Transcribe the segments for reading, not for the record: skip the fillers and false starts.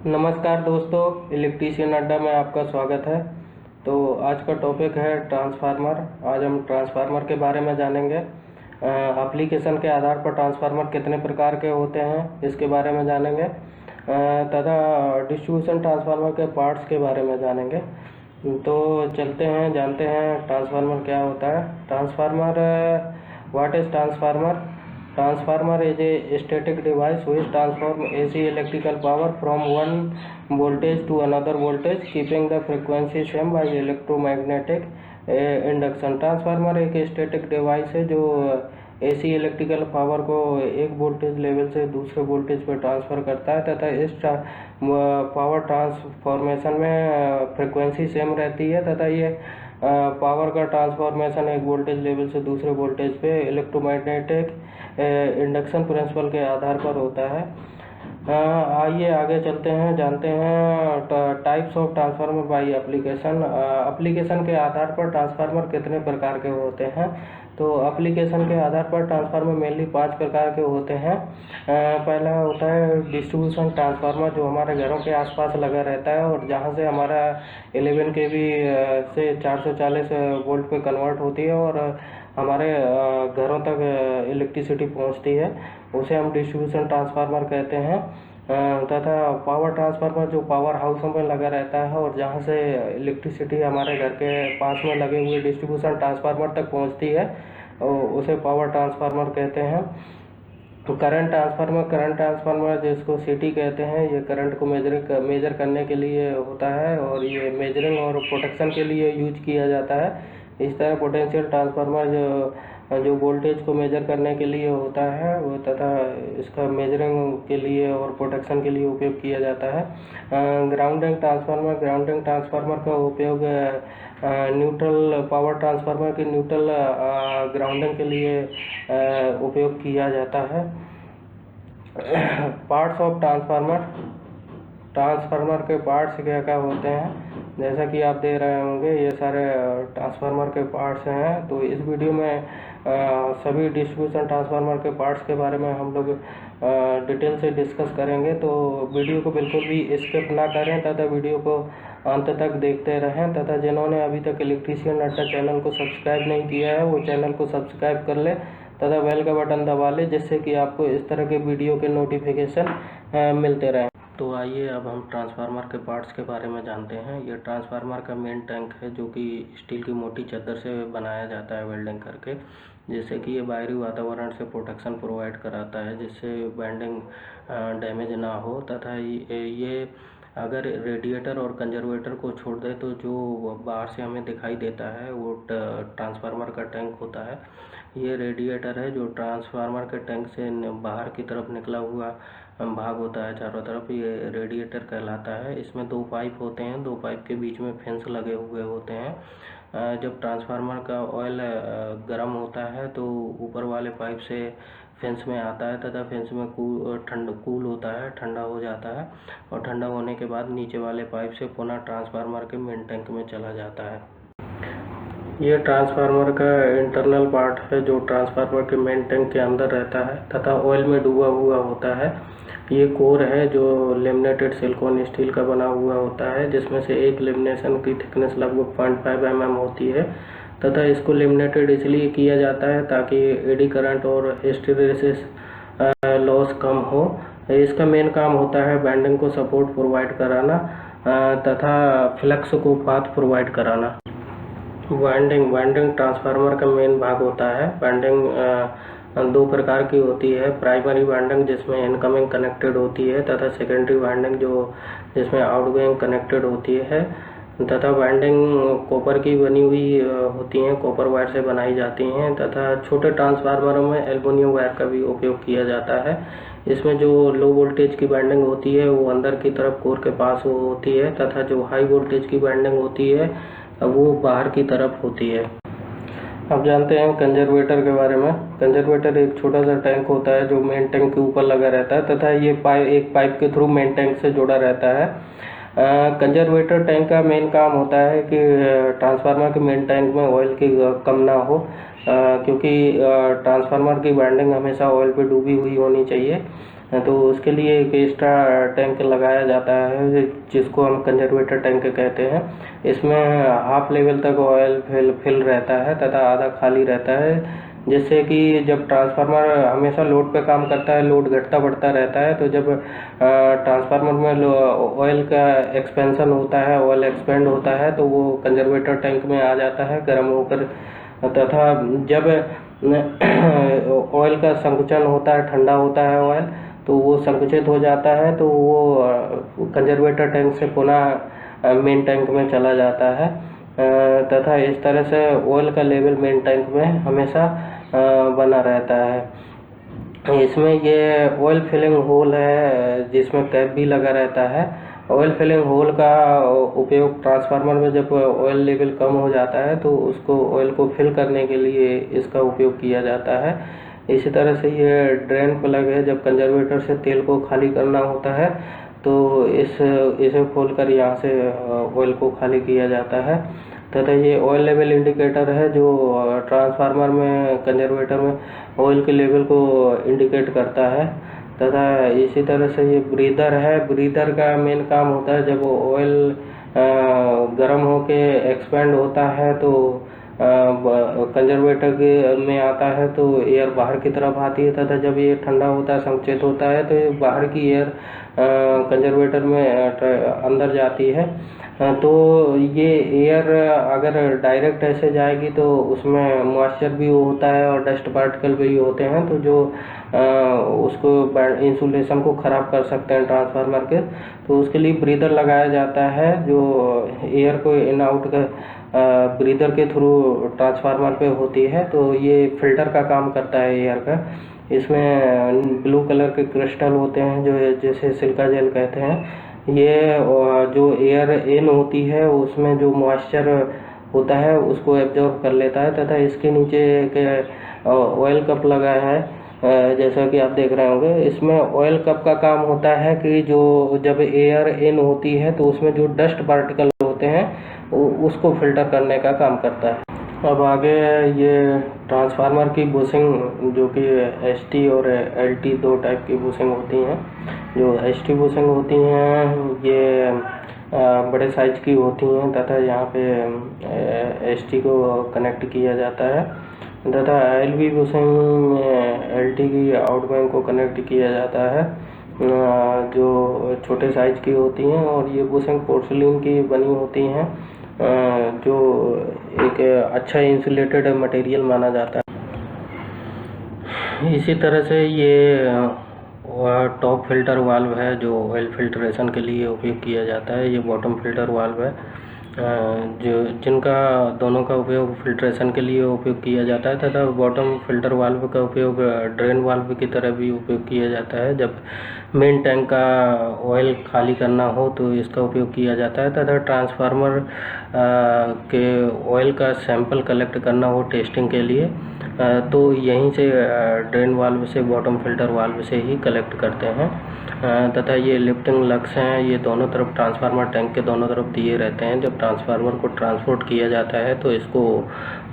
नमस्कार दोस्तों, इलेक्ट्रीशियन अड्डा में आपका स्वागत है। तो आज का टॉपिक है ट्रांसफार्मर। आज हम ट्रांसफार्मर के बारे में जानेंगे। एप्लीकेशन के आधार पर ट्रांसफार्मर कितने प्रकार के होते हैं इसके बारे में जानेंगे, तथा डिस्ट्रीब्यूशन ट्रांसफार्मर के पार्ट्स के बारे में जानेंगे। तो चलते हैं, जानते हैं ट्रांसफार्मर क्या होता है। Transformer, what is transformer? Transformer is a static device which transforms AC electrical power from one voltage to another voltage, keeping the frequency same by electromagnetic induction. Transformer एक स्टैटिक डिवाइस है जो AC electrical power को एक voltage level से दूसरे voltage पर transfer करता है, तथा इस पावर ट्रांसफॉर्मेशन में फ्रिक्वेंसी सेम रहती है, तथा ये पावर का ट्रांसफॉर्मेशन एक वोल्टेज लेवल से दूसरे वोल्टेज पे इलेक्ट्रोमैग्नेटिक इंडक्शन प्रिंसिपल के आधार पर होता है। आइए आगे चलते हैं, जानते हैं types of transformer by application. Application के आधार पर ट्रांसफार्मर कितने प्रकार के होते हैं। तो एप्लीकेशन के आधार पर ट्रांसफार्मर मेनली 5 प्रकार के होते हैं। पहला होता है डिस्ट्रीब्यूशन ट्रांसफार्मर, जो हमारे घरों के आसपास लगा रहता है और जहां से हमारा 11 kV से 440 वोल्ट पे कन्वर्ट होती है और हमारे घरों तक इलेक्ट्रिसिटी पहुंचती है, उसे हम डिस्ट्रीब्यूशन ट्रांसफार्मर कहते हैं। तथा पावर ट्रांसफार्मर जो पावर हाउसों में लगा रहता है और जहां से इलेक्ट्रिसिटी हमारे घर के पास में लगे हुए डिस्ट्रीब्यूशन ट्रांसफार्मर तक पहुंचती है, उसे पावर ट्रांसफार्मर कहते हैं। तो करंट ट्रांसफार्मर जिसको सीटी कहते हैं, ये करंट को मेजर करने के लिए होता है और ये मेजरिंग और प्रोटेक्शन के लिए यूज किया जाता है। इस तरह पोटेंशियल ट्रांसफार्मर जो वोल्टेज को मेजर करने के लिए होता है वो, तथा इसका मेजरिंग के लिए और प्रोटेक्शन के लिए उपयोग किया जाता है। ग्राउंडिंग ट्रांसफार्मर का उपयोग न्यूट्रल पावर ट्रांसफार्मर की न्यूट्रल ग्राउंडिंग के लिए उपयोग किया जाता है। पार्ट्स ऑफ ट्रांसफार्मर के पार्ट्स क्या क्या होते हैं, जैसा कि आप देख रहे होंगे ये सारे ट्रांसफार्मर के पार्ट्स हैं। तो इस वीडियो में सभी डिस्ट्रीब्यूशन ट्रांसफार्मर के पार्ट्स के बारे में हम लोग डिटेल से डिस्कस करेंगे। तो वीडियो को बिल्कुल भी स्किप ना करें तथा वीडियो को अंत तक देखते रहें, तथा जिन्होंने अभी तक इलेक्ट्रीशियन अड्डा चैनल को सब्सक्राइब नहीं किया है वो चैनल को सब्सक्राइब कर ले तथा बेल का बटन दबा ले, जिससे कि आपको इस तरह के वीडियो के नोटिफिकेशन मिलते रहें। तो आइए अब हम ट्रांसफार्मर के पार्ट्स के बारे में जानते हैं। ये ट्रांसफार्मर का मेन टैंक है जो कि स्टील की मोटी चादर से बनाया जाता है वेल्डिंग करके, जिससे कि ये बाहरी वातावरण से प्रोटेक्शन प्रोवाइड कराता है, जिससे वाइंडिंग डैमेज ना हो। तथा ये अगर रेडिएटर और कंजर्वेटर को छोड़ दे तो जो बाहर से हमें दिखाई देता है वो ट्रांसफार्मर का टैंक होता है। ये रेडिएटर है जो ट्रांसफार्मर के टैंक से बाहर की तरफ निकला हुआ भाग होता है चारों तरफ, ये रेडिएटर कहलाता है। इसमें 2 पाइप होते हैं, 2 पाइप के बीच में फिन्स लगे हुए होते हैं। जब ट्रांसफार्मर का ऑयल गर्म होता है तो ऊपर वाले पाइप से फिन्स में आता है, तथा फिन्स में कूल होता है, ठंडा हो जाता है, और ठंडा होने के बाद नीचे वाले पाइप से पुनः ट्रांसफार्मर के मेन टैंक में चला जाता है। ये ट्रांसफार्मर का इंटरनल पार्ट है जो ट्रांसफार्मर के मेन टैंक के अंदर रहता है तथा ऑयल में डूबा हुआ होता है। ये कोर है जो लेमिनेटेड सिलिकॉन स्टील का बना हुआ होता है, जिसमें से एक लेमिनेशन की थिकनेस लगभग 0.5 mm होती है, तथा इसको लेमिनेटेड इसलिए किया जाता है ताकि एडी करंट और हिस्टैरिसीस लॉस कम हो। इसका मेन काम होता है बैंडिंग को सपोर्ट प्रोवाइड कराना तथा फ्लक्स को पाथ प्रोवाइड कराना। वाइंडिंग ट्रांसफार्मर का मेन भाग होता है। वाइंडिंग 2 प्रकार की होती है। प्राइमरी वाइंडिंग जिसमें इनकमिंग कनेक्टेड होती है, तथा सेकेंडरी वाइंडिंग जिसमें आउटगोइंग कनेक्टेड होती है। तथा वाइंडिंग कॉपर की बनी हुई होती हैं, कॉपर वायर से बनाई जाती हैं, तथा छोटे ट्रांसफार्मरों में एल्युमिनियम वायर का भी उपयोग किया जाता है। इसमें जो लो वोल्टेज की वाइंडिंग होती है वो अंदर की तरफ कोर के पास होती है, तथा जो हाई वोल्टेज की वाइंडिंग होती है वो बाहर की तरफ होती है। अब जानते हैं कंजर्वेटर के बारे में। कंजर्वेटर एक छोटा सा टैंक होता है जो मेन टैंक के ऊपर लगा रहता है, तथा ये एक पाइप के थ्रू मेन टैंक से जुड़ा रहता है। कंजर्वेटर टैंक का मेन काम होता है कि ट्रांसफार्मर के मेन टैंक में ऑयल की कम ना हो, क्योंकि ट्रांसफार्मर की वाइंडिंग हमेशा ऑयल पे डूबी हुई होनी चाहिए। तो उसके लिए एक एक्स्ट्रा टैंक लगाया जाता है जिसको हम कंजर्वेटर टैंक कहते हैं। इसमें हाफ लेवल तक ऑयल फिल रहता है तथा आधा खाली रहता है, जिससे कि जब ट्रांसफार्मर हमेशा लोड पे काम करता है, लोड घटता बढ़ता रहता है, तो जब ट्रांसफार्मर में ऑयल का एक्सपेंशन होता है, ऑयल एक्सपेंड होता है, तो वो कंजर्वेटर टैंक में आ जाता है गर्म होकर, तथा जब ऑयल का संकुचन होता है, ठंडा होता है ऑयल, तो वो संकुचित हो जाता है, तो वो कंजर्वेटर टैंक से पुनः मेन टैंक में चला जाता है, तथा इस तरह से ऑयल का लेवल मेन टैंक में हमेशा बना रहता है। इसमें ये ऑयल फिलिंग होल है जिसमें कैप भी लगा रहता है। ऑयल फिलिंग होल का उपयोग ट्रांसफार्मर में जब ऑयल लेवल कम हो जाता है तो उसको ऑयल को फिल करने के लिए इसका उपयोग किया जाता है। इसी तरह से ये ड्रेन प्लग है, जब कंजर्वेटर से तेल को खाली करना होता है तो इसे खोलकर यहाँ से ऑयल को खाली किया जाता है। तथा ये ऑयल लेवल इंडिकेटर है जो ट्रांसफार्मर में, कंजर्वेटर में ऑयल के लेवल को इंडिकेट करता है। तथा इसी तरह से ये ब्रीदर है। ब्रीदर का मेन काम होता है जब ऑयल गर्म होके एक्सपेंड होता है तो कंजर्वेटर के में आता है तो एयर बाहर की तरफ आती है, तथा जब ये ठंडा होता है, संकुचित होता है, तो ये बाहर की एयर कंजर्वेटर में अंदर जाती है। तो ये एयर अगर डायरेक्ट ऐसे जाएगी तो उसमें मॉइस्चर भी होता है और डस्ट पार्टिकल भी होते हैं, तो जो उसको इंसुलेशन को ख़राब कर सकते हैं ट्रांसफार्मर के। तो उसके लिए ब्रीदर लगाया जाता है जो एयर को इन आउट का ब्रीदर के थ्रू ट्रांसफार्मर पे होती है। तो ये फिल्टर का काम करता है एयर का। इसमें ब्लू कलर के क्रिस्टल होते हैं जो जैसे सिलिका जेल कहते हैं। ये जो एयर इन होती है उसमें जो मॉइस्चर होता है उसको एब्जॉर्ब कर लेता है, तथा इसके नीचे एक ऑयल कप लगा है जैसा कि आप देख रहे होंगे। इसमें ऑयल कप का काम होता है कि जो जब एयर इन होती है तो उसमें जो डस्ट पार्टिकल होते हैं उसको फिल्टर करने का काम करता है। अब आगे ये ट्रांसफार्मर की बुशिंग, जो कि एसटी और एलटी दो टाइप की बुशिंग होती हैं। जो एसटी बुशिंग होती हैं ये बड़े साइज की होती हैं तथा यहाँ पे एसटी को कनेक्ट किया जाता है, तथा एलवी बुशिंग में एलटी की आउटगोइंग को कनेक्ट किया जाता है, जो छोटे साइज की होती हैं। और ये बुशिंग पोर्सिलिन की बनी होती हैं जो एक अच्छा इंसुलेटेड मटेरियल माना जाता है। इसी तरह से ये टॉप फिल्टर वाल्व है जो ऑयल फिल्ट्रेशन के लिए उपयोग किया जाता है। ये बॉटम फिल्टर वाल्व है जो जिनका दोनों का उपयोग फिल्ट्रेशन के लिए उपयोग किया जाता है, तथा बॉटम फिल्टर वाल्व का उपयोग ड्रेन वाल्व की तरह भी उपयोग किया जाता है। जब मेन टैंक का ऑयल खाली करना हो तो इसका उपयोग किया जाता है, तथा ट्रांसफार्मर के ऑयल का सैंपल कलेक्ट करना हो टेस्टिंग के लिए तो यहीं से ड्रेन वाल्व से, बॉटम फिल्टर वाल्व से ही कलेक्ट करते हैं। तथा ये लिफ्टिंग लग्स हैं, ये दोनों तरफ ट्रांसफार्मर टैंक के दोनों तरफ दिए रहते हैं। जब ट्रांसफार्मर को ट्रांसपोर्ट किया जाता है तो इसको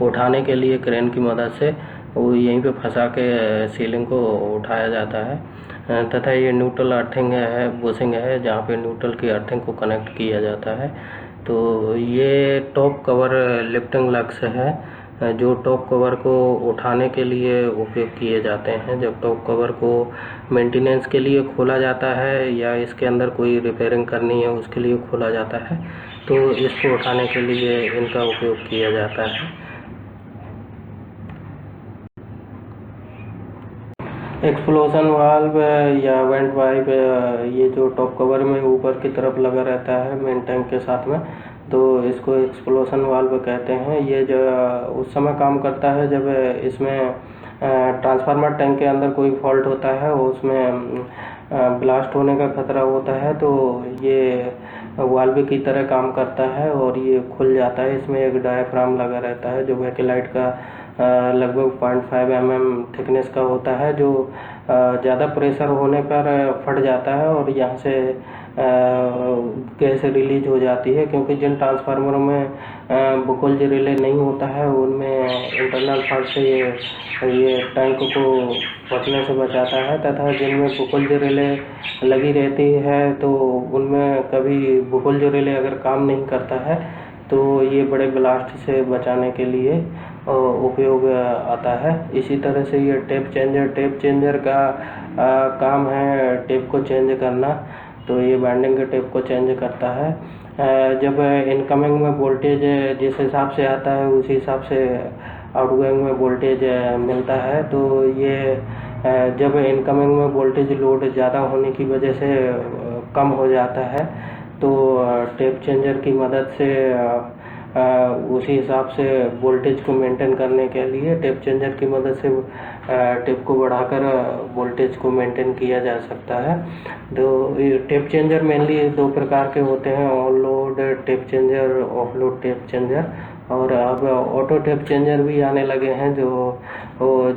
उठाने के लिए क्रेन की मदद से वो यहीं पे फंसा के सीलिंग को उठाया जाता है। तथा ये न्यूट्रल अर्थिंग है, बुशिंग है, जहाँ पे न्यूट्रल की अर्थिंग को कनेक्ट किया जाता है। तो ये टॉप कवर लिफ्टिंग लग्स है जो टॉप कवर को उठाने के लिए उपयोग किए जाते हैं। जब टॉप कवर को मेंटेनेंस के लिए खोला जाता है या इसके अंदर कोई रिपेयरिंग करनी है उसके लिए खोला जाता है तो इसको उठाने के लिए इनका उपयोग किया जाता है। एक्सप्लोजन वाल्व या वेंट वाल्व ये जो टॉप कवर में ऊपर की तरफ लगा रहता है मेन टैंक के साथ में, तो इसको एक्सप्लोजन वाल्व कहते हैं। ये जो उस समय काम करता है जब इसमें ट्रांसफार्मर टैंक के अंदर कोई फॉल्ट होता है, उसमें ब्लास्ट होने का खतरा होता है, तो ये वाल्व की तरह काम करता है और ये खुल जाता है। इसमें एक डायाफ्राम लगा रहता है जो बैकेलाइट का लगभग 0.5 mm थिकनेस का होता है, जो ज़्यादा प्रेशर होने पर फट जाता है और यहाँ से गैस रिलीज हो जाती है, क्योंकि जिन ट्रांसफार्मरों में बुकोल्ज रिले नहीं होता है उनमें इंटरनल फॉल्ट से ये टैंक को फटने से बचाता है, तथा जिनमें बुकोल्ज रिले लगी रहती है तो उनमें कभी बुकोल्ज रिले अगर काम नहीं करता है तो ये बड़े ब्लास्ट से बचाने के लिए उपयोग आता है। इसी तरह से ये टेप चेंजर का काम है टेप को चेंज करना, तो ये बाइंडिंग के टेप को चेंज करता है। जब इनकमिंग में वोल्टेज जिस हिसाब से आता है उसी हिसाब से आउटगोइंग में वोल्टेज मिलता है, तो ये जब इनकमिंग में वोल्टेज लोड ज़्यादा होने की वजह से कम हो जाता है तो टेप चेंजर की मदद से उसी हिसाब से वोल्टेज को मेंटेन करने के लिए टेप चेंजर की मदद से टेप को बढ़ाकर वोल्टेज को मेंटेन किया जा सकता है। तो ये टेप चेंजर मेनली दो प्रकार के होते हैं, on load tap changer, of load tap changer, और अब ऑटो टेप चेंजर भी आने लगे हैं जो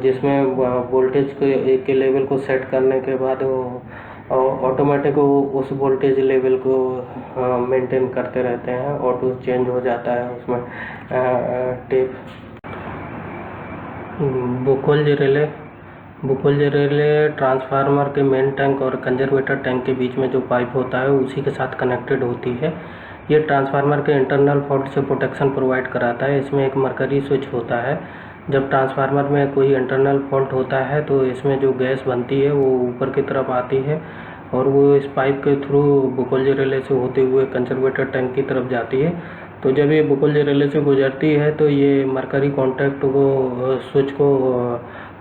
जिसमें वोल्टेज के लेवल को सेट करने के बाद वो ऑटोमेटिक उस वोल्टेज लेवल को मेंटेन करते रहते हैं, ऑटो चेंज हो जाता है उसमें टेप। बुकोल्ज रिले ट्रांसफार्मर के मेन टैंक और कंजर्वेटर टैंक के बीच में जो पाइप होता है उसी के साथ कनेक्टेड होती है। ये ट्रांसफार्मर के इंटरनल फॉल्ट से प्रोटेक्शन प्रोवाइड कराता है। इसमें एक मरकरी स्विच होता है। जब ट्रांसफार्मर में कोई इंटरनल फॉल्ट होता है तो इसमें जो गैस बनती है वो ऊपर की तरफ आती है और वो इस पाइप के थ्रू बुकोल्ज रिले से होते हुए कंजर्वेटर टैंक की तरफ जाती है। तो जब ये बुकोल्ज रिले से गुजरती है तो ये मरकरी कॉन्टैक्ट को स्विच को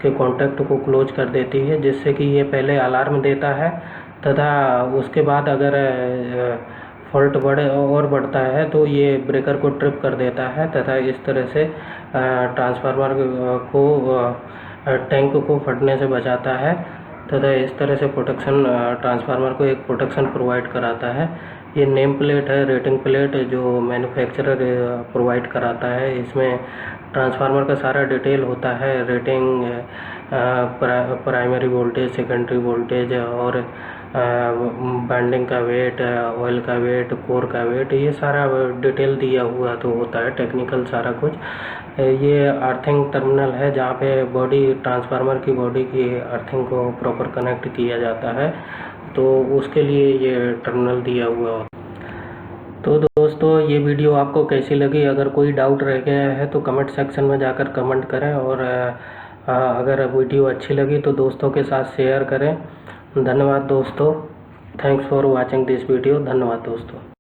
के कॉन्टैक्ट को क्लोज कर देती है, जिससे कि ये पहले अलार्म देता है तथा उसके बाद अगर फॉल्ट बढ़ता है तो ये ब्रेकर को ट्रिप कर देता है तथा इस तरह से ट्रांसफार्मर को टैंक को फटने से बचाता है तथा इस तरह से प्रोटेक्शन ट्रांसफार्मर को एक प्रोटेक्शन प्रोवाइड कराता है। ये नेम प्लेट है, रेटिंग प्लेट, जो मैन्युफैक्चरर प्रोवाइड कराता है। इसमें ट्रांसफार्मर का सारा डिटेल होता है, rating, primary voltage, secondary voltage और बाइंडिंग का वेट, ऑयल का वेट, कोर का वेट, ये सारा डिटेल दिया हुआ तो होता है, टेक्निकल सारा कुछ। ये अर्थिंग टर्मिनल है जहाँ पे बॉडी ट्रांसफार्मर की बॉडी की अर्थिंग को प्रॉपर कनेक्ट किया जाता है, तो उसके लिए ये टर्मिनल दिया हुआ होता है। तो दोस्तों ये वीडियो आपको कैसी लगी? अगर कोई डाउट रह गया है तो कमेंट सेक्शन में जाकर कमेंट करें, और अगर वीडियो अच्छी लगी तो दोस्तों के साथ शेयर करें। धन्यवाद दोस्तों। Thanks for watching this video. धन्यवाद दोस्तों।